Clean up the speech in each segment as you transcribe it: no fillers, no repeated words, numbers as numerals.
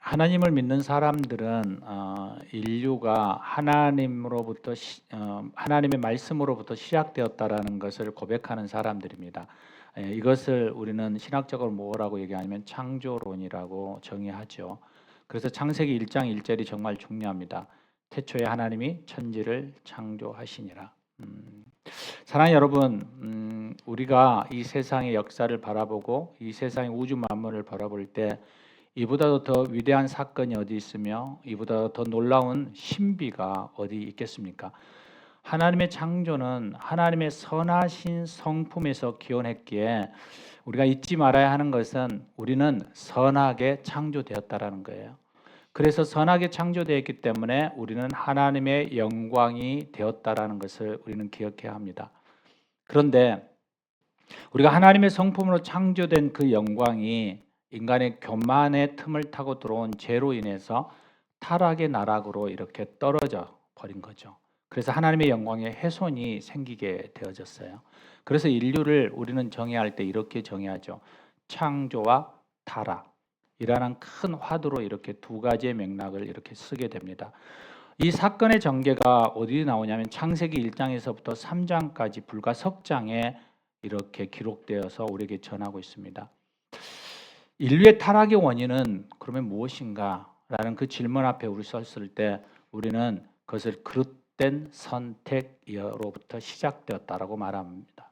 하나님을 믿는 사람들은 인류가 하나님의 말씀으로부터 시작되었다라는 것을 고백하는 사람들입니다. 이것을 우리는 신학적으로 뭐라고 얘기하냐면 창조론이라고 정의하죠. 그래서 창세기 1장 1절이 정말 중요합니다. 태초에 하나님이 천지를 창조하시니라. 사랑하는 여러분, 우리가 이 세상의 역사를 바라보고 이 세상의 우주 만물을 바라볼 때 이보다도 더 위대한 사건이 어디 있으며 이보다 더 놀라운 신비가 어디 있겠습니까? 하나님의 창조는 하나님의 선하신 성품에서 기원했기에 우리가 잊지 말아야 하는 것은 우리는 선하게 창조되었다라는 거예요. 그래서 선하게 창조되었기 때문에 우리는 하나님의 영광이 되었다라는 것을 우리는 기억해야 합니다. 그런데 우리가 하나님의 성품으로 창조된 그 영광이 인간의 교만의 틈을 타고 들어온 죄로 인해서 타락의 나락으로 이렇게 떨어져 버린 거죠. 그래서 하나님의 영광의 훼손이 생기게 되어졌어요. 그래서 인류를 우리는 정의할 때 이렇게 정의하죠. 창조와 타락이라는 큰 화두로 이렇게 두 가지의 맥락을 이렇게 쓰게 됩니다. 이 사건의 전개가 어디 나오냐면 창세기 1장에서부터 3장까지 불과 석 장에 이렇게 기록되어서 우리에게 전하고 있습니다. 인류의 타락의 원인은 그러면 무엇인가? 라는 그 질문 앞에 우리 섰을 때 우리는 그것을 그릇된 선택으로부터 시작되었다라고 말합니다.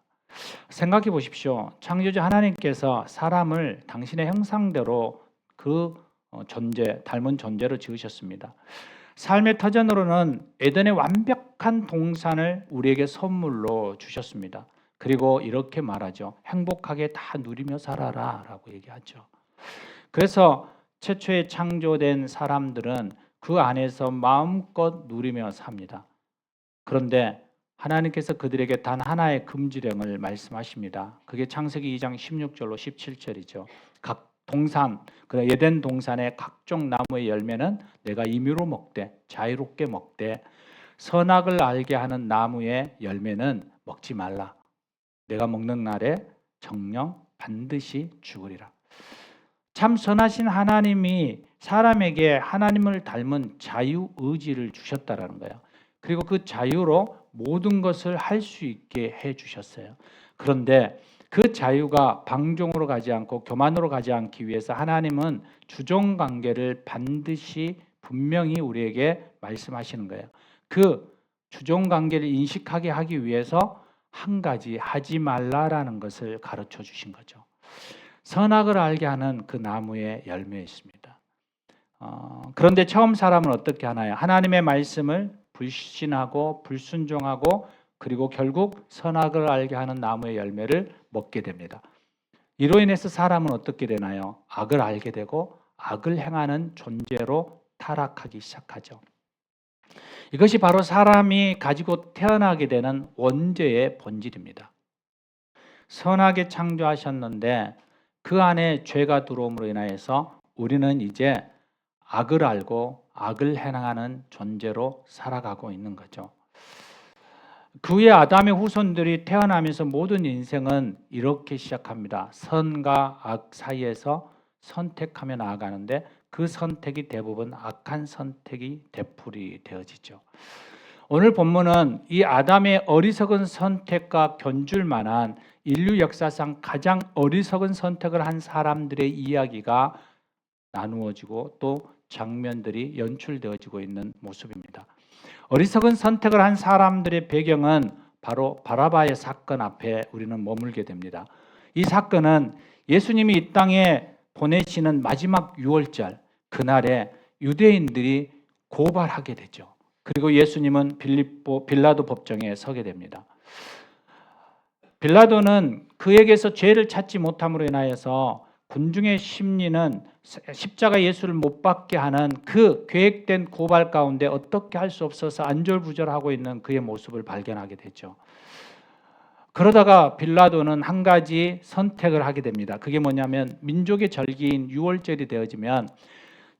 생각해 보십시오. 창조주 하나님께서 사람을 당신의 형상대로 그 닮은 존재로 지으셨습니다. 삶의 터전으로는 에덴의 완벽한 동산을 우리에게 선물로 주셨습니다. 그리고 이렇게 말하죠. 행복하게 다 누리며 살아라 라고 얘기하죠. 그래서 최초에 창조된 사람들은 그 안에서 마음껏 누리며 삽니다. 그런데 하나님께서 그들에게 단 하나의 금지령을 말씀하십니다. 그게 창세기 2장 16절로 17절이죠. 각 동산, 에덴 동산의 각종 나무의 열매는 내가 임의로 먹되 자유롭게 먹되 선악을 알게 하는 나무의 열매는 먹지 말라. 내가 먹는 날에 정령 반드시 죽으리라. 참 선하신 하나님이 사람에게 하나님을 닮은 자유의지를 주셨다라는 거예요. 그리고 그 자유로 모든 것을 할 수 있게 해주셨어요. 그런데 그 자유가 방종으로 가지 않고 교만으로 가지 않기 위해서 하나님은 주종관계를 반드시 분명히 우리에게 말씀하시는 거예요. 그 주종관계를 인식하게 하기 위해서 한 가지 하지 말라라는 것을 가르쳐 주신 거죠. 선악을 알게 하는 그 나무의 열매에 있습니다. 그런데 처음 사람은 어떻게 하나요? 하나님의 말씀을 불신하고 불순종하고 그리고 결국 선악을 알게 하는 나무의 열매를 먹게 됩니다. 이로 인해서 사람은 어떻게 되나요? 악을 알게 되고 악을 행하는 존재로 타락하기 시작하죠. 이것이 바로 사람이 가지고 태어나게 되는 원죄의 본질입니다. 선하게 창조하셨는데 그 안에 죄가 들어옴으로 인하여서 우리는 이제 악을 알고 악을 행하는 존재로 살아가고 있는 거죠. 그 후에 아담의 후손들이 태어나면서 모든 인생은 이렇게 시작합니다. 선과 악 사이에서 선택하며 나아가는데 그 선택이 대부분 악한 선택이 되풀이 되어지죠. 오늘 본문은 이 아담의 어리석은 선택과 견줄 만한 인류 역사상 가장 어리석은 선택을 한 사람들의 이야기가 나누어지고 또 장면들이 연출되어지고 있는 모습입니다. 어리석은 선택을 한 사람들의 배경은 바로 바라바의 사건 앞에 우리는 머물게 됩니다. 이 사건은 예수님이 이 땅에 보내시는 마지막 유월절 그날에 유대인들이 고발하게 되죠. 그리고 예수님은 빌라도 법정에 서게 됩니다. 빌라도는 그에게서 죄를 찾지 못함으로 인하여서 군중의 심리는 십자가 예수를 못 박게 하는 그 계획된 고발 가운데 어떻게 할 수 없어서 안절부절하고 있는 그의 모습을 발견하게 되죠. 그러다가 빌라도는 한 가지 선택을 하게 됩니다. 그게 뭐냐면 민족의 절기인 유월절이 되어지면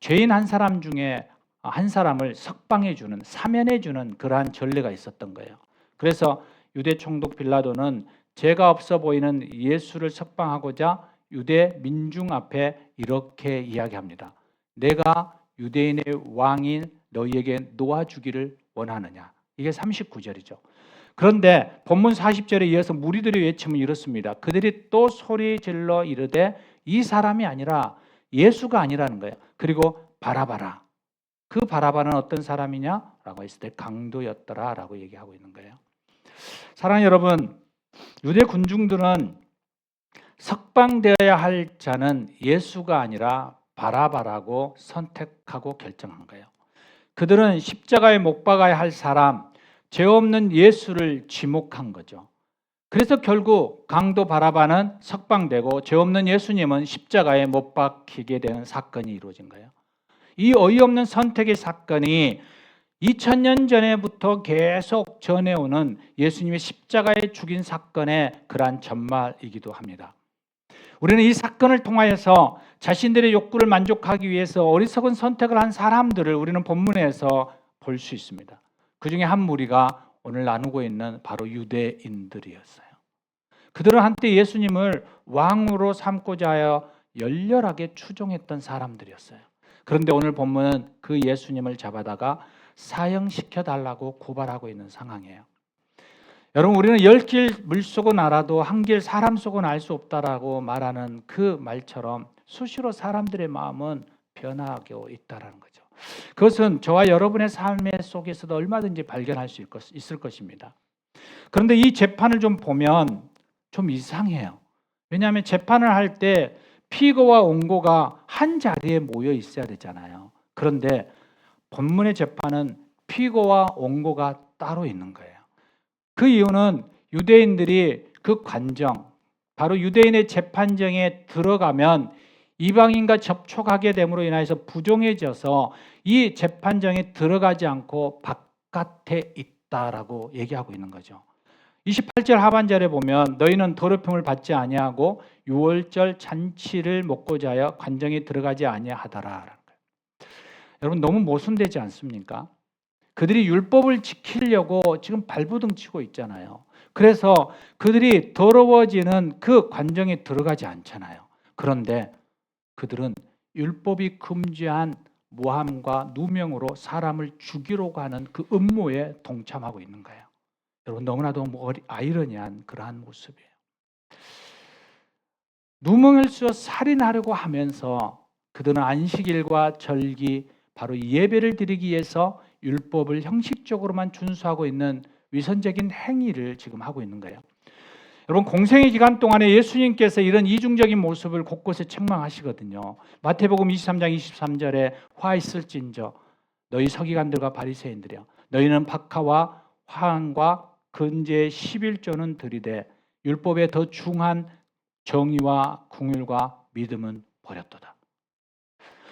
죄인 한 사람 중에 한 사람을 석방해 주는, 사면해 주는 그러한 전례가 있었던 거예요. 그래서 유대 총독 빌라도는 죄가 없어 보이는 예수를 석방하고자 유대 민중 앞에 이렇게 이야기합니다. 내가 유대인의 왕인 너희에게 놓아주기를 원하느냐. 이게 39절이죠. 그런데 본문 40절에 이어서 무리들이 외침은 이렇습니다. 그들이 또 소리 질러 이르되 이 사람이 아니라 예수가 아니라는 거예요. 그리고 바라바라. 그 바라바는 어떤 사람이냐라고 했을 때 강도였더라라고 얘기하고 있는 거예요. 사랑하는 여러분, 유대 군중들은 석방되어야 할 자는 예수가 아니라 바라바라고 선택하고 결정한 거예요. 그들은 십자가에 못 박아야 할 사람, 죄 없는 예수를 지목한 거죠. 그래서 결국 강도 바라바는 석방되고 죄 없는 예수님은 십자가에 못 박히게 되는 사건이 이루어진 거예요. 이 어이없는 선택의 사건이 2000년 전에부터 계속 전해오는 예수님의 십자가에 죽인 사건의 그러한 전말이기도 합니다. 우리는 이 사건을 통하여서 자신들의 욕구를 만족하기 위해서 어리석은 선택을 한 사람들을 우리는 본문에서 볼 수 있습니다. 그 중에 한 무리가 오늘 나누고 있는 바로 유대인들이었어요. 그들은 한때 예수님을 왕으로 삼고자 하여 열렬하게 추종했던 사람들이었어요. 그런데 오늘 본문은 그 예수님을 잡아다가 사형시켜 달라고 고발하고 있는 상황이에요. 여러분, 우리는 10길 물속은 알아도 한 길 사람 속은 알 수 없다라고 말하는 그 말처럼 수시로 사람들의 마음은 변화하고 있다는 거죠. 그것은 저와 여러분의 삶의 속에서도 얼마든지 발견할 수 있을 것입니다. 그런데 이 재판을 좀 보면 좀 이상해요. 왜냐하면 재판을 할 때 피고와 원고가 한 자리에 모여 있어야 되잖아요. 그런데 본문의 재판은 피고와 원고가 따로 있는 거예요. 그 이유는 유대인들이 그 관정, 바로 유대인의 재판정에 들어가면 이방인과 접촉하게 됨으로 인해서 부정해져서 이 재판정에 들어가지 않고 바깥에 있다라고 얘기하고 있는 거죠. 28절 하반절에 보면 너희는 더럽힘을 받지 아니하고 유월절 잔치를 먹고자 하여 관정에 들어가지 아니하더라. 여러분, 너무 모순되지 않습니까? 그들이 율법을 지키려고 지금 발부둥 치고 있잖아요. 그래서 그들이 더러워지는 그 관정에 들어가지 않잖아요. 그런데 그들은 율법이 금지한 모함과 누명으로 사람을 죽이려고 하는 그 음모에 동참하고 있는 거예요. 여러분, 너무나도 아이러니한 그러한 모습이에요. 누명을 씌워 살인하려고 하면서 그들은 안식일과 절기, 바로 예배를 드리기 위해서 율법을 형식적으로만 준수하고 있는 위선적인 행위를 지금 하고 있는 거예요. 여러분, 공생의 기간 동안에 예수님께서 이런 이중적인 모습을 곳곳에 책망하시거든요. 마태복음 23장 23절에 화 있을진저 너희 서기관들과 바리새인들이여 너희는 박하와 화환과 근제의 11조는 들이되 율법에 더 중한 정의와 긍휼과 믿음은 버렸도다.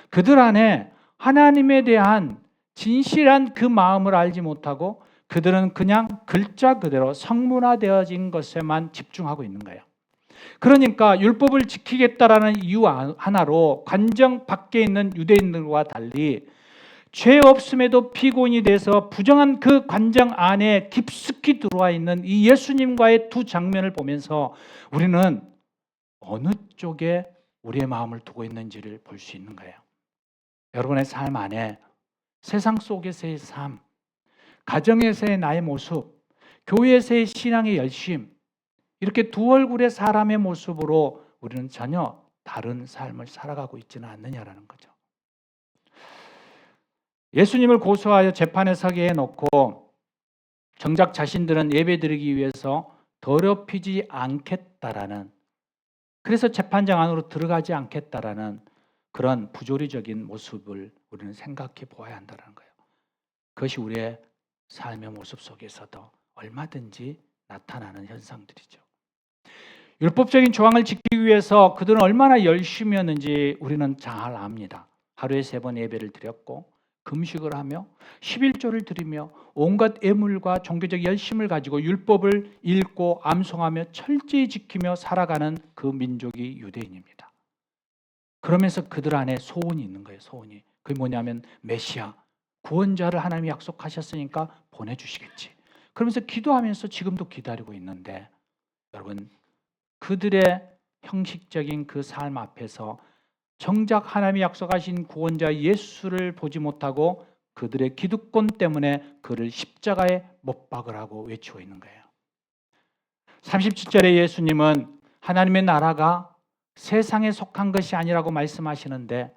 그들 안에 하나님에 대한 진실한 그 마음을 알지 못하고 그들은 그냥 글자 그대로 성문화되어진 것에만 집중하고 있는 거예요. 그러니까 율법을 지키겠다라는 이유 하나로 관정 밖에 있는 유대인들과 달리 죄 없음에도 피고인이 돼서 부정한 그 관정 안에 깊숙이 들어와 있는 이 예수님과의 두 장면을 보면서 우리는 어느 쪽에 우리의 마음을 두고 있는지를 볼 수 있는 거예요. 여러분의 삶 안에 세상 속에서의 삶, 가정에서의 나의 모습, 교회에서의 신앙의 열심, 이렇게 두 얼굴의 사람의 모습으로 우리는 전혀 다른 삶을 살아가고 있지는 않느냐라는 거죠. 예수님을 고소하여 재판에 서게 해놓고 정작 자신들은 예배드리기 위해서 더럽히지 않겠다라는, 그래서 재판장 안으로 들어가지 않겠다라는 그런 부조리적인 모습을 우리는 생각해 보아야 한다는 거예요. 그것이 우리의 삶의 모습 속에서도 얼마든지 나타나는 현상들이죠. 율법적인 조항을 지키기 위해서 그들은 얼마나 열심히였는지 우리는 잘 압니다. 하루에 3번 예배를 드렸고 금식을 하며 11조를 드리며 온갖 애물과 종교적 열심을 가지고 율법을 읽고 암송하며 철저히 지키며 살아가는 그 민족이 유대인입니다. 그러면서 그들 안에 소원이 있는 거예요. 소원이. 그게 뭐냐면 메시아, 구원자를 하나님이 약속하셨으니까 보내주시겠지. 그러면서 기도하면서 지금도 기다리고 있는데, 여러분, 그들의 형식적인 그 삶 앞에서 정작 하나님이 약속하신 구원자 예수를 보지 못하고 그들의 기득권 때문에 그를 십자가에 못 박으라고 외치고 있는 거예요. 37절에 예수님은 하나님의 나라가 세상에 속한 것이 아니라고 말씀하시는데,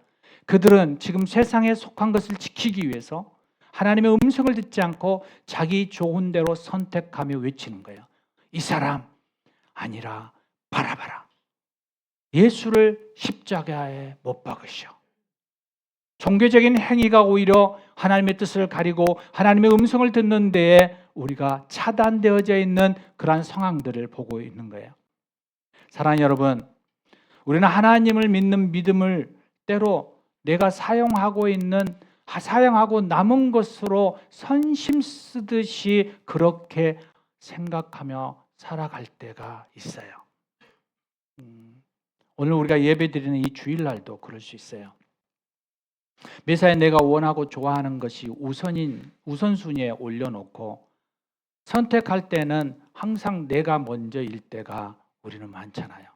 그들은 지금 세상에 속한 것을 지키기 위해서 하나님의 음성을 듣지 않고 자기 좋은 대로 선택하며 외치는 거예요. 이 사람 아니라 바라바라. 예수를 십자가에 못 박으시오. 종교적인 행위가 오히려 하나님의 뜻을 가리고 하나님의 음성을 듣는 데에 우리가 차단되어져 있는 그러한 상황들을 보고 있는 거예요. 사랑하는 여러분, 우리는 하나님을 믿는 믿음을 때로 내가 사용하고 남은 것으로 선심 쓰듯이 그렇게 생각하며 살아갈 때가 있어요. 오늘 우리가 예배드리는 이 주일날도 그럴 수 있어요. 매사에 내가 원하고 좋아하는 것이 우선순위에 올려놓고 선택할 때는 항상 내가 먼저일 때가 우리는 많잖아요.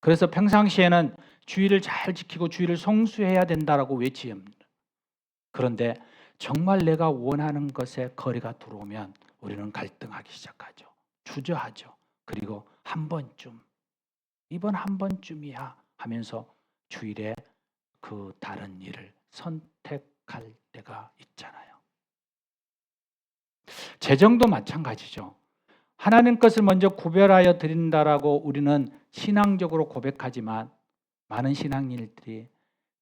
그래서 평상시에는 주의를 잘 지키고 주의를 성수해야 된다라고 외칩니다. 그런데 정말 내가 원하는 것에 거리가 들어오면 우리는 갈등하기 시작하죠. 주저하죠. 그리고 이번 한 번쯤이야 하면서 주일에 그 다른 일을 선택할 때가 있잖아요. 재정도 마찬가지죠. 하나님 것을 먼저 구별하여 드린다라고 우리는 신앙적으로 고백하지만 많은 신앙인들이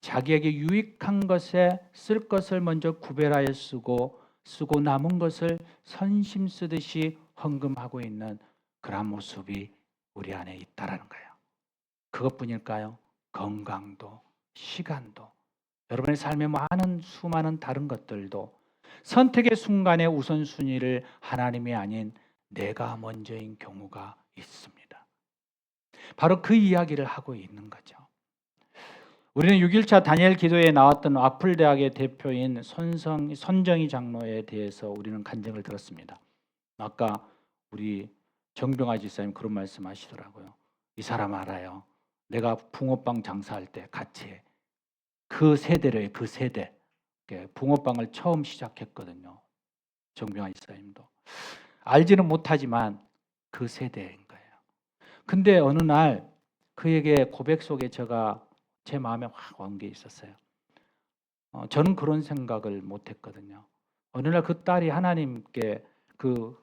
자기에게 유익한 것에 쓸 것을 먼저 구별하여 쓰고 남은 것을 선심 쓰듯이 헌금하고 있는 그런 모습이 우리 안에 있다라는 거예요. 그것뿐일까요? 건강도, 시간도, 여러분의 삶의 수많은 다른 것들도 선택의 순간의 우선순위를 하나님이 아닌 내가 먼저인 경우가 있습니다. 바로 그 이야기를 하고 있는 거죠. 우리는 6일차 다니엘 기도에 나왔던 와플대학의 대표인 선정희 장로에 대해서 우리는 간증을 들었습니다. 아까 우리 정병아 지사님 그런 말씀 하시더라고요. 이 사람 알아요. 내가 붕어빵 장사할 때 같이 그 세대 붕어빵을 처음 시작했거든요. 정병아 지사님도. 알지는 못하지만 그 세대인 거예요. 근데 어느 날 그에게 고백 속에 제 마음에 확 온 게 있었어요. 저는 그런 생각을 못했거든요. 어느 날 그 딸이 하나님께 그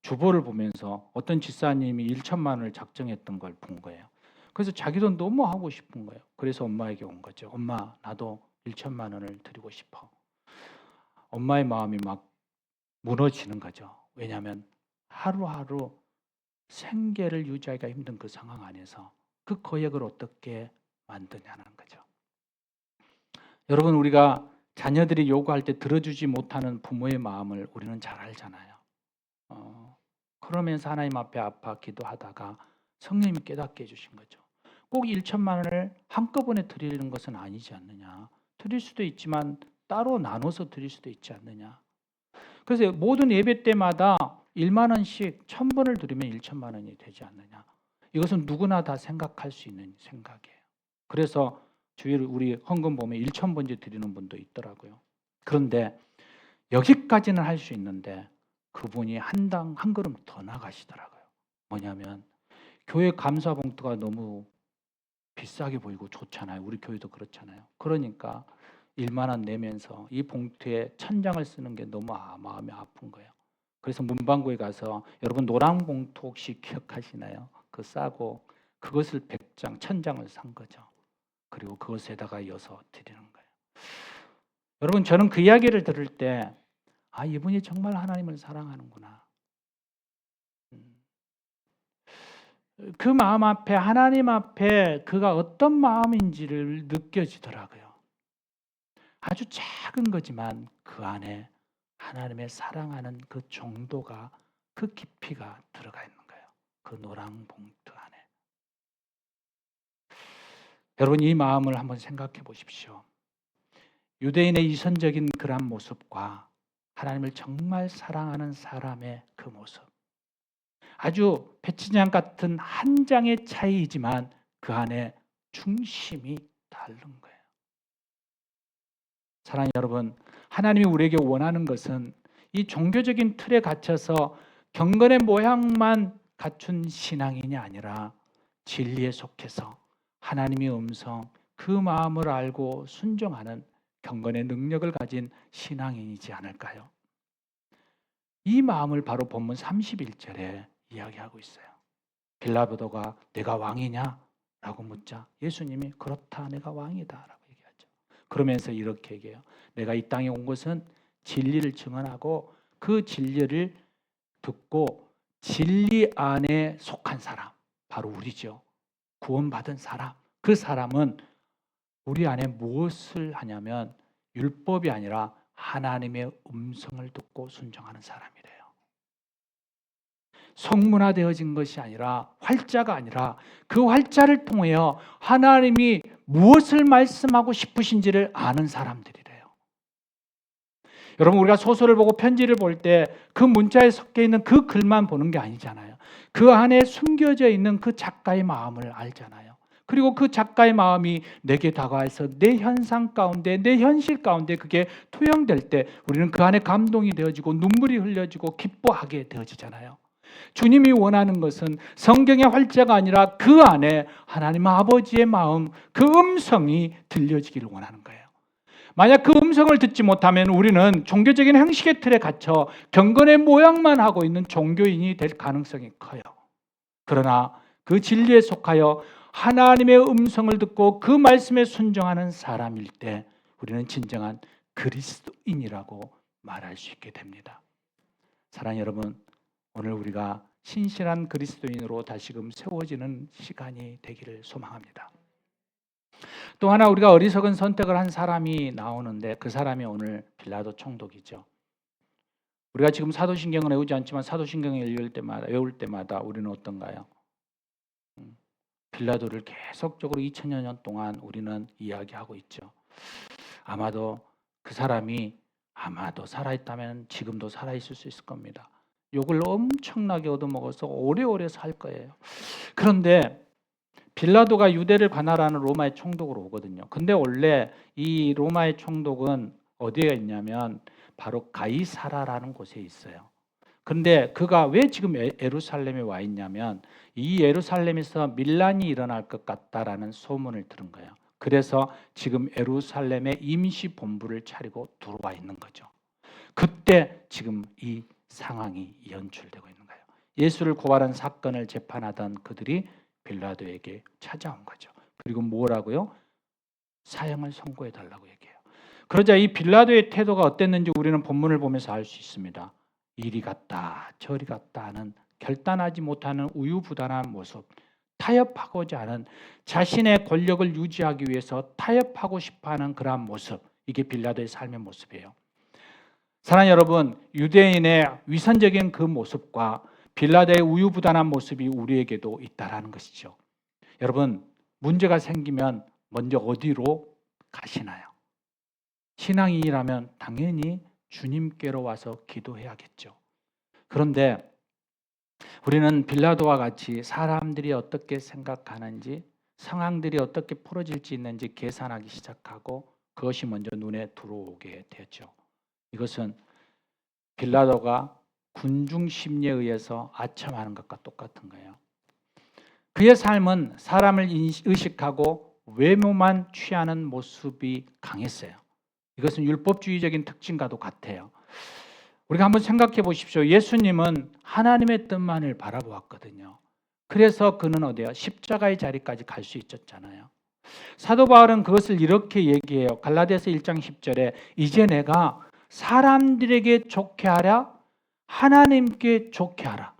주보를 보면서 어떤 집사님이 1천만 원을 작정했던 걸 본 거예요. 그래서 자기도 너무 하고 싶은 거예요. 그래서 엄마에게 온 거죠. 엄마, 나도 1천만 원을 드리고 싶어. 엄마의 마음이 막 무너지는 거죠. 왜냐하면 하루하루 생계를 유지하기가 힘든 그 상황 안에서 그 거액을 어떻게 만드냐는 거죠. 여러분, 우리가 자녀들이 요구할 때 들어주지 못하는 부모의 마음을 우리는 잘 알잖아요. 그러면서 하나님 앞에 아파 기도하다가 성령님이 깨닫게 해주신 거죠. 꼭 1천만 원을 한꺼번에 드리는 것은 아니지 않느냐. 드릴 수도 있지만 따로 나눠서 드릴 수도 있지 않느냐. 그래서 모든 예배 때마다 1만 원씩 1,000번을 드리면 1천만 원이 되지 않느냐. 이것은 누구나 다 생각할 수 있는 생각이에요. 그래서 주일 우리 헌금 보면 1,000번째 드리는 분도 있더라고요. 그런데 여기까지는 할 수 있는데 그분이 한 걸음 더 나가시더라고요. 뭐냐면 교회 감사 봉투가 너무 비싸게 보이고 좋잖아요. 우리 교회도 그렇잖아요. 그러니까 1만 원 내면서 이 봉투에 1,000장을 쓰는 게 너무 마음이 아픈 거예요. 그래서 문방구에 가서 여러분 노란 봉투 혹시 기억하시나요? 그 싸고 그것을 100장, 1,000장을 산 거죠. 그리고 그것에다가 이어서 드리는 거예요. 여러분, 저는 그 이야기를 들을 때 이분이 정말 하나님을 사랑하는구나. 그 마음 앞에 하나님 앞에 그가 어떤 마음인지를 느껴지더라고요. 아주 작은 거지만 그 안에 하나님의 사랑하는 그 정도가 그 깊이가 들어가 있는 거예요. 그 노랑 봉투 안에. 여러분, 이 마음을 한번 생각해 보십시오. 유대인의 이선적인 그런 모습과 하나님을 정말 사랑하는 사람의 그 모습. 아주 배치장 같은 한 장의 차이이지만 그 안에 중심이 다른 거예요. 사랑하는 여러분, 하나님이 우리에게 원하는 것은 이 종교적인 틀에 갇혀서 경건의 모양만 갖춘 신앙인이 아니라 진리에 속해서 하나님의 음성, 그 마음을 알고 순종하는 경건의 능력을 가진 신앙인이지 않을까요? 이 마음을 바로 본문 31절에 이야기하고 있어요. 빌라도가 내가 왕이냐? 라고 묻자 예수님이 그렇다, 내가 왕이다 라고 얘기하죠. 그러면서 이렇게 얘기해요. 내가 이 땅에 온 것은 진리를 증언하고 그 진리를 듣고 진리 안에 속한 사람, 바로 우리죠. 구원받은 사람. 그 사람은 우리 안에 무엇을 하냐면 율법이 아니라 하나님의 음성을 듣고 순종하는 사람이래요. 성문화되어진 것이 아니라, 활자가 아니라 그 활자를 통하여 하나님이 무엇을 말씀하고 싶으신지를 아는 사람들이래요. 여러분, 우리가 소설을 보고 편지를 볼 때 그 문자에 섞여 있는 그 글만 보는 게 아니잖아요. 그 안에 숨겨져 있는 그 작가의 마음을 알잖아요. 그리고 그 작가의 마음이 내게 다가와서 내 현상 가운데, 내 현실 가운데 그게 투영될 때 우리는 그 안에 감동이 되어지고 눈물이 흘려지고 기뻐하게 되어지잖아요. 주님이 원하는 것은 성경의 활자가 아니라 그 안에 하나님 아버지의 마음, 그 음성이 들려지기를 원하는 거예요. 만약 그 음성을 듣지 못하면 우리는 종교적인 형식의 틀에 갇혀 경건의 모양만 하고 있는 종교인이 될 가능성이 커요. 그러나 그 진리에 속하여 하나님의 음성을 듣고 그 말씀에 순종하는 사람일 때 우리는 진정한 그리스도인이라고 말할 수 있게 됩니다. 사랑하는 여러분, 오늘 우리가 신실한 그리스도인으로 다시금 세워지는 시간이 되기를 소망합니다. 또 하나, 우리가 어리석은 선택을 한 사람이 나오는데 그 사람이 오늘 빌라도 총독이죠. 우리가 지금 사도신경을 외우지 않지만 사도신경을 외울 때마다 우리는 어떤가요? 빌라도를 계속적으로 2000여 년 동안 우리는 이야기하고 있죠. 아마도 그 사람이 살아있다면 지금도 살아있을 수 있을 겁니다. 욕을 엄청나게 얻어먹어서 오래오래 살 거예요. 그런데 빌라도가 유대를 관할하는 로마의 총독으로 오거든요. 근데 원래 이 로마의 총독은 어디에 있냐면 바로 가이사라라는 곳에 있어요. 근데 그가 왜 지금 예루살렘에 와 있냐면 이 예루살렘에서 밀란이 일어날 것 같다라는 소문을 들은 거예요. 그래서 지금 예루살렘에 임시 본부를 차리고 들어와 있는 거죠. 그때 지금 이 상황이 연출되고 있는 거예요. 예수를 고발한 사건을 재판하던 그들이 빌라도에게 찾아온 거죠. 그리고 뭐라고요? 사형을 선고해 달라고 얘기해요. 그러자 이 빌라도의 태도가 어땠는지 우리는 본문을 보면서 알 수 있습니다. 이리 갔다 저리 갔다 하는, 결단하지 못하는 우유부단한 모습, 타협하고자 하는, 자신의 권력을 유지하기 위해서 타협하고 싶어하는 그러한 모습, 이게 빌라도의 삶의 모습이에요. 사랑하는 여러분, 유대인의 위선적인 그 모습과 빌라도의 우유부단한 모습이 우리에게도 있다라는 것이죠. 여러분, 문제가 생기면 먼저 어디로 가시나요? 신앙인이라면 당연히 주님께로 와서 기도해야겠죠. 그런데 우리는 빌라도와 같이 사람들이 어떻게 생각하는지, 상황들이 어떻게 풀어질지 있는지 계산하기 시작하고 그것이 먼저 눈에 들어오게 되죠. 이것은 빌라도가 군중 심리에 의해서 아첨하는 것과 똑같은 거예요. 그의 삶은 사람을 의식하고 외모만 취하는 모습이 강했어요. 이것은 율법주의적인 특징과도 같아요. 우리가 한번 생각해 보십시오. 예수님은 하나님의 뜻만을 바라보았거든요. 그래서 그는 어디야? 십자가의 자리까지 갈 수 있었잖아요. 사도 바울은 그것을 이렇게 얘기해요. 갈라디아서 1장 10절에 이제 내가 사람들에게 좋게 하랴 하나님께 좋게 하라.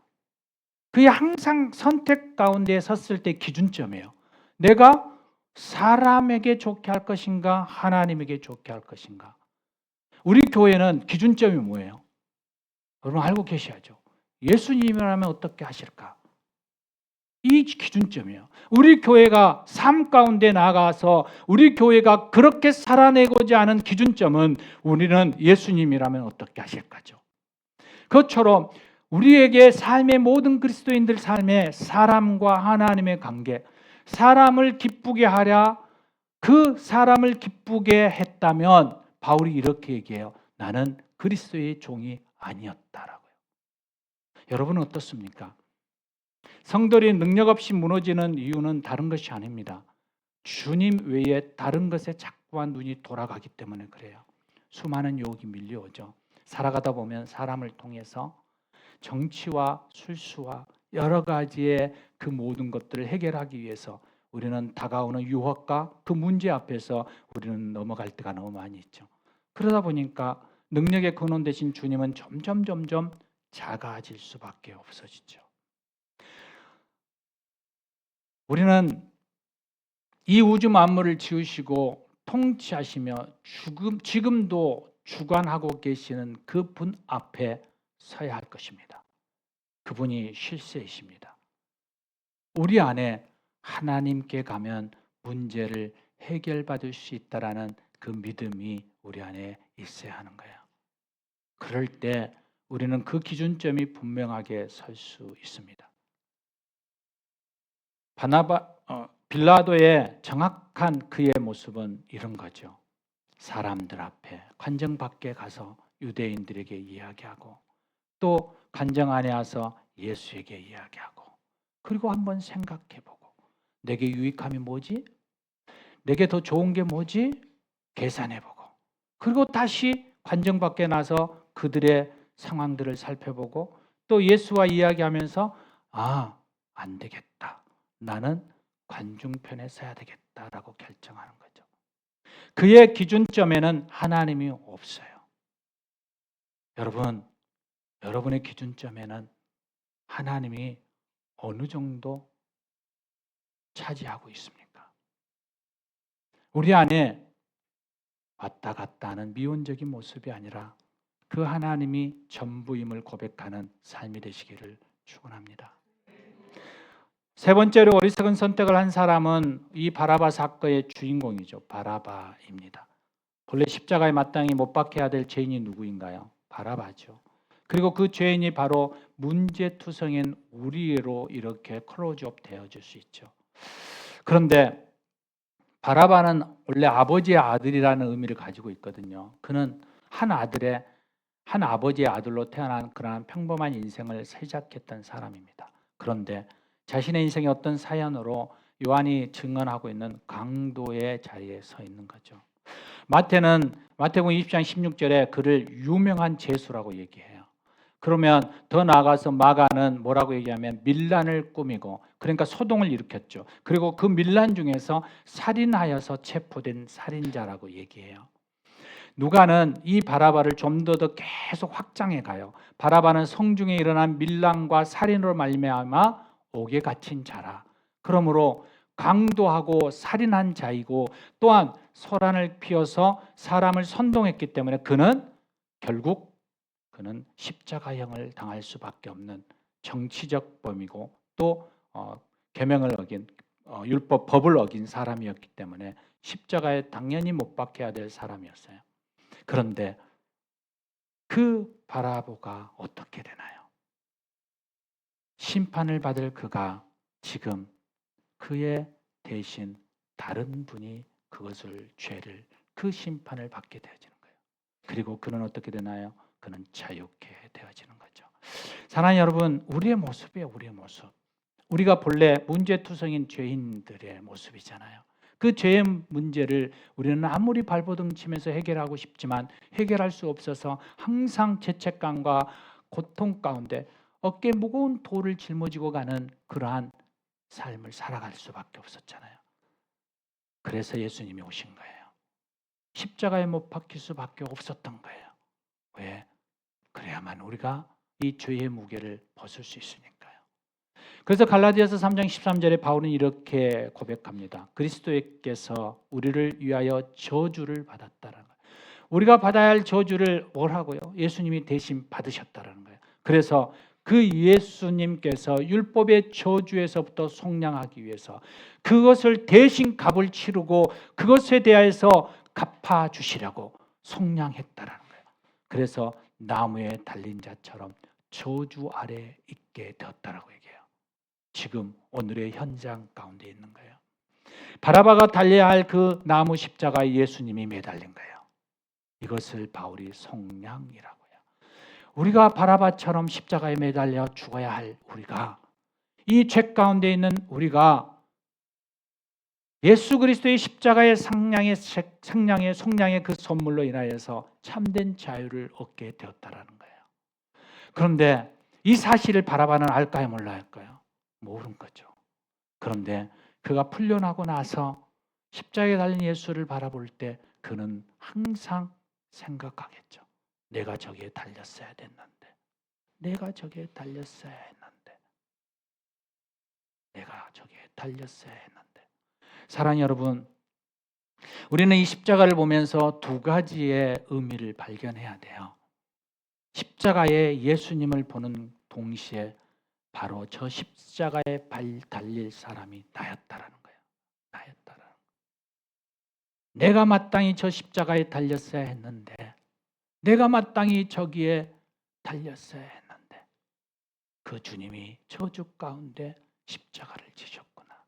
그게 항상 선택 가운데 섰을 때 기준점이에요. 내가 사람에게 좋게 할 것인가 하나님에게 좋게 할 것인가. 우리 교회는 기준점이 뭐예요? 여러분 알고 계셔야죠. 예수님이라면 어떻게 하실까? 이 기준점이에요. 우리 교회가 삶 가운데 나아가서 우리 교회가 그렇게 살아내고자 하는 기준점은 우리는 예수님이라면 어떻게 하실까죠. 그것처럼 우리에게 삶의 모든 그리스도인들 삶에 사람과 하나님의 관계, 사람을 기쁘게 하랴 그 사람을 기쁘게 했다면 바울이 이렇게 얘기해요. 나는 그리스도의 종이 아니었다라고요. 여러분은 어떻습니까? 성도들이 능력 없이 무너지는 이유는 다른 것이 아닙니다. 주님 외에 다른 것에 자꾸만 눈이 돌아가기 때문에 그래요. 수많은 유혹이 밀려오죠. 살아가다 보면 사람을 통해서 정치와 술수와 여러 가지의 그 모든 것들을 해결하기 위해서 우리는 다가오는 유혹과 그 문제 앞에서 우리는 넘어갈 때가 너무 많이 있죠. 그러다 보니까 능력의 근원 되신 주님은 점점 작아질 수밖에 없어지죠. 우리는 이 우주 만물을 지으시고 통치하시며 지금도 주관하고 계시는 그분 앞에 서야 할 것입니다. 그분이 실세이십니다. 우리 안에 하나님께 가면 문제를 해결받을 수 있다라는 그 믿음이 우리 안에 있어야 하는 거예요. 그럴 때 우리는 그 기준점이 분명하게 설 수 있습니다. 빌라도의 정확한 그의 모습은 이런 거죠. 사람들 앞에 관정 밖에 가서 유대인들에게 이야기하고 또 관정 안에 와서 예수에게 이야기하고 그리고 한번 생각해보고 내게 유익함이 뭐지? 내게 더 좋은 게 뭐지? 계산해보고 그리고 다시 관정 밖에 나서 그들의 상황들을 살펴보고 또 예수와 이야기하면서 안 되겠다. 나는 관중편에 서야 되겠다라고 결정하는 거죠. 그의 기준점에는 하나님이 없어요. 여러분의 기준점에는 하나님이 어느 정도 차지하고 있습니까? 우리 안에 왔다 갔다 하는 미온적인 모습이 아니라 그 하나님이 전부임을 고백하는 삶이 되시기를 축원합니다. 세 번째로 어리석은 선택을 한 사람은 이 바라바 사건의 주인공이죠. 바라바입니다. 본래 십자가에 마땅히 못 박혀야 될 죄인이 누구인가요? 바라바죠. 그리고 그 죄인이 바로 문제투성인 우리로 이렇게 클로즈업 되어질 수 있죠. 그런데 바라바는 원래 아버지의 아들이라는 의미를 가지고 있거든요. 그는 한 아버지의 아들로 태어난 그러한 평범한 인생을 시작했던 사람입니다. 그런데 자신의 인생의 어떤 사연으로 요한이 증언하고 있는 강도의 자리에 서 있는 거죠. 마태복음 20장 16절에 그를 유명한 죄수라고 얘기해요. 그러면 더 나아가서 마가는 뭐라고 얘기하면 밀란을 꾸미고 그러니까 소동을 일으켰죠. 그리고 그 밀란 중에서 살인하여서 체포된 살인자라고 얘기해요. 누가는 이 바라바를 좀 더 계속 확장해 가요. 바라바는 성중에 일어난 밀란과 살인으로 말미암아 옥에 갇힌 자라. 그러므로 강도하고 살인한 자이고 또한 소란을 피워서 사람을 선동했기 때문에 결국 그는 십자가형을 당할 수밖에 없는 정치적 범이고 또 계명을 어긴 법을 어긴 사람이었기 때문에 십자가에 당연히 못 박혀야 될 사람이었어요. 그런데 그 바라보가 어떻게 되나요? 심판을 받을 그가 지금 그의 대신 다른 분이 죄를 그 심판을 받게 되어지는 거예요. 그리고 그는 어떻게 되나요? 그는 자유케 되어지는 거죠. 사랑하는 여러분, 우리의 모습이에요. 우리의 모습. 우리가 본래 문제투성인 죄인들의 모습이잖아요. 그 죄의 문제를 우리는 아무리 발버둥 치면서 해결하고 싶지만 해결할 수 없어서 항상 죄책감과 고통 가운데 어깨에 무거운 돌을 짊어지고 가는 그러한 삶을 살아갈 수밖에 없었잖아요. 그래서 예수님이 오신 거예요. 십자가에 못 박힐 수밖에 없었던 거예요. 왜? 그래야만 우리가 이 죄의 무게를 벗을 수 있으니까요. 그래서 갈라디아서 3장 13절에 바울은 이렇게 고백합니다. 그리스도께서 우리를 위하여 저주를 받았다라는 거예요. 우리가 받아야 할 저주를 뭐라고요? 예수님이 대신 받으셨다라는 거예요. 그래서 그 예수님께서 율법의 저주에서부터 속량하기 위해서 그것을 대신 값을 치르고 그것에 대해서 갚아주시려고 속량했다라는 거예요. 그래서 나무에 달린 자처럼 저주 아래 있게 되었다라고 얘기해요. 지금 오늘의 현장 가운데 있는 거예요. 바라바가 달려야 할 그 나무 십자가에 예수님이 매달린 거예요. 이것을 바울이 속량이라고요. 우리가 바라바처럼 십자가에 매달려 죽어야 할 우리가, 이 죄 가운데 있는 우리가 예수 그리스도의 십자가의 속량의 그 선물로 인하여서 참된 자유를 얻게 되었다라는 거예요. 그런데 이 사실을 바라바는 알까요, 몰라야 할까요? 모르는 거죠. 그런데 그가 풀려나고 나서 십자가에 달린 예수를 바라볼 때 그는 항상 생각하겠죠. 내가 저기에 달렸어야 됐는데, 내가 저기에 달렸어야 했는데, 내가 저기에 달렸어야 했는데. 사랑하는 여러분, 우리는 이 십자가를 보면서 두 가지의 의미를 발견해야 돼요. 십자가에 예수님을 보는 동시에 바로 저 십자가에 달릴 사람이 나였다라는 거예요. 나였다라는 거예요. 내가 마땅히 저 십자가에 달렸어야 했는데, 내가 마땅히 저기에 달렸어야 했는데, 그 주님이 저주 가운데 십자가를 지셨구나.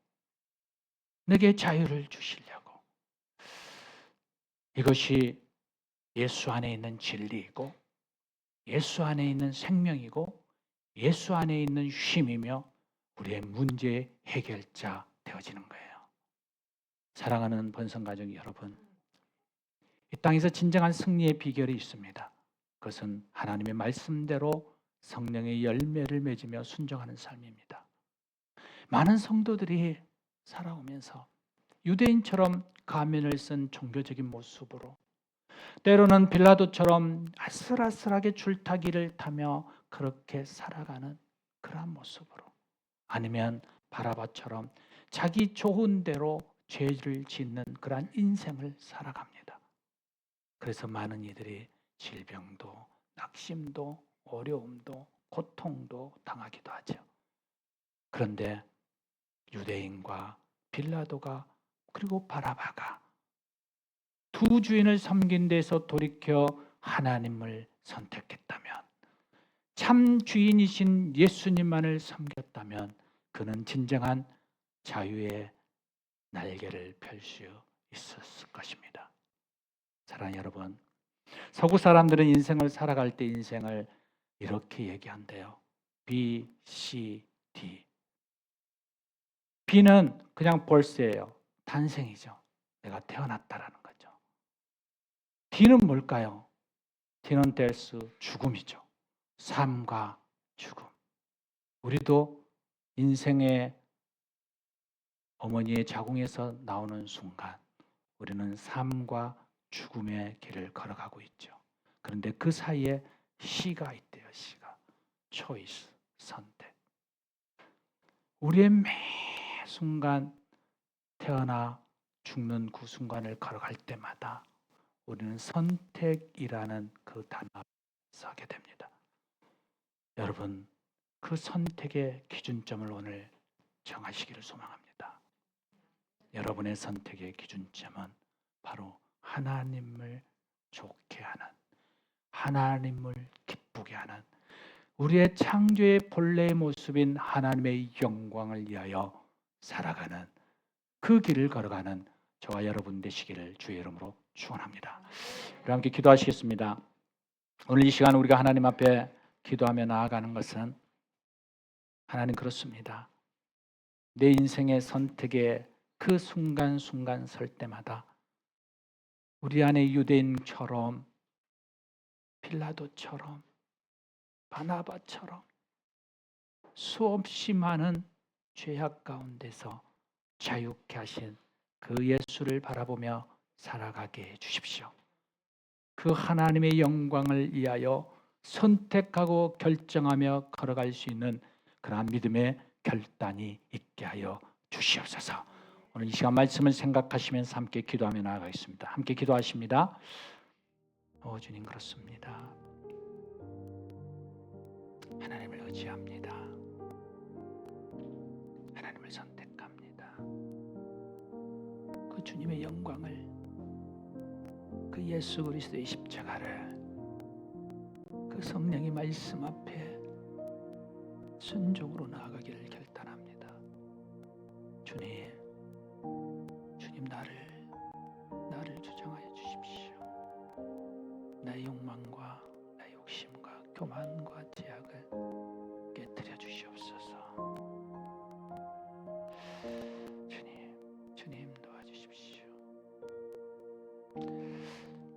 내게 자유를 주시려고. 이것이 예수 안에 있는 진리이고, 예수 안에 있는 생명이고, 예수 안에 있는 쉼이며 우리의 문제 해결자 되어지는 거예요. 사랑하는 번성가족 여러분, 이 땅에서 진정한 승리의 비결이 있습니다. 그것은 하나님의 말씀대로 성령의 열매를 맺으며 순종하는 삶입니다. 많은 성도들이 살아오면서 유대인처럼 가면을 쓴 종교적인 모습으로, 때로는 빌라도처럼 아슬아슬하게 줄타기를 타며 그렇게 살아가는 그러한 모습으로, 아니면 바라바처럼 자기 좋은 대로 죄를 짓는 그러한 인생을 살아갑니다. 그래서 많은 이들이 질병도, 낙심도, 어려움도, 고통도 당하기도 하죠. 그런데 유대인과 빌라도가, 그리고 바라바가 두 주인을 섬긴 데서 돌이켜 하나님을 선택했다면, 참 주인이신 예수님만을 섬겼다면 그는 진정한 자유의 날개를 펼 수 있었을 것입니다. 사랑하는 여러분, 서구 사람들은 인생을 살아갈 때 인생을 이렇게 얘기한대요. B, C, D. B는 그냥 벌스예요. 탄생이죠. 내가 태어났다라는 거죠. D는 뭘까요? D는 데스, 죽음이죠. 삶과 죽음. 우리도 인생의 어머니의 자궁에서 나오는 순간 우리는 삶과 죽음의 길을 걸어가고 있죠. 그런데 그 사이에 C가 있대요. C가. 초이스, 선택. 우리의 매 순간 태어나 죽는 그 순간을 걸어갈 때마다 우리는 선택이라는 그 단어에 서게 됩니다. 여러분, 그 선택의 기준점을 오늘 정하시기를 소망합니다. 여러분의 선택의 기준점은 바로 하나님을 좋게 하는, 하나님을 기쁘게 하는, 우리의 창조의 본래의 모습인 하나님의 영광을 위하여 살아가는 그 길을 걸어가는 저와 여러분 되시기를 주의 이름으로 축원합니다. 우리 함께 기도하시겠습니다. 오늘 이 시간 우리가 하나님 앞에 기도하며 나아가는 것은, 하나님 그렇습니다. 내 인생의 선택의 그 순간순간 설 때마다 우리 안에 유대인처럼, 빌라도처럼, 바나바처럼 수없이 많은 죄악 가운데서 자유케 하신 그 예수를 바라보며 살아가게 해주십시오. 그 하나님의 영광을 위하여 선택하고 결정하며 걸어갈 수 있는 그러한 믿음의 결단이 있게 하여 주시옵소서. 오늘 이 시간 말씀을 생각하시면서 함께 기도하며 나아가겠습니다. 함께 기도하십니다. 주님 그렇습니다. 하나님을 의지합니다. 하나님을 선택합니다. 그 주님의 영광을, 그 예수 그리스도의 십자가를, 그 성령의 말씀 앞에 순종으로 나아가기를 결단합니다. 주님, 나의 욕망과 나의 욕심과 교만과 제약을 깨뜨려 주시옵소서. 주님 도와주십시오.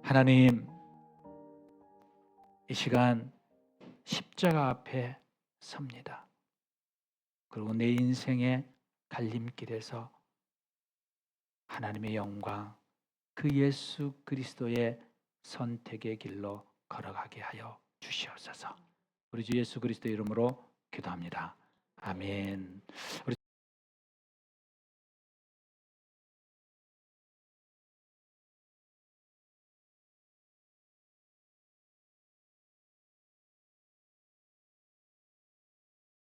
하나님, 이 시간 십자가 앞에 섭니다. 그리고 내 인생의 갈림길에서 하나님의 영광, 그 예수 그리스도의 선택의 길로 걸어가게 하여 주시옵소서. 우리 주 예수 그리스도 이름으로 기도합니다. 아멘. 우리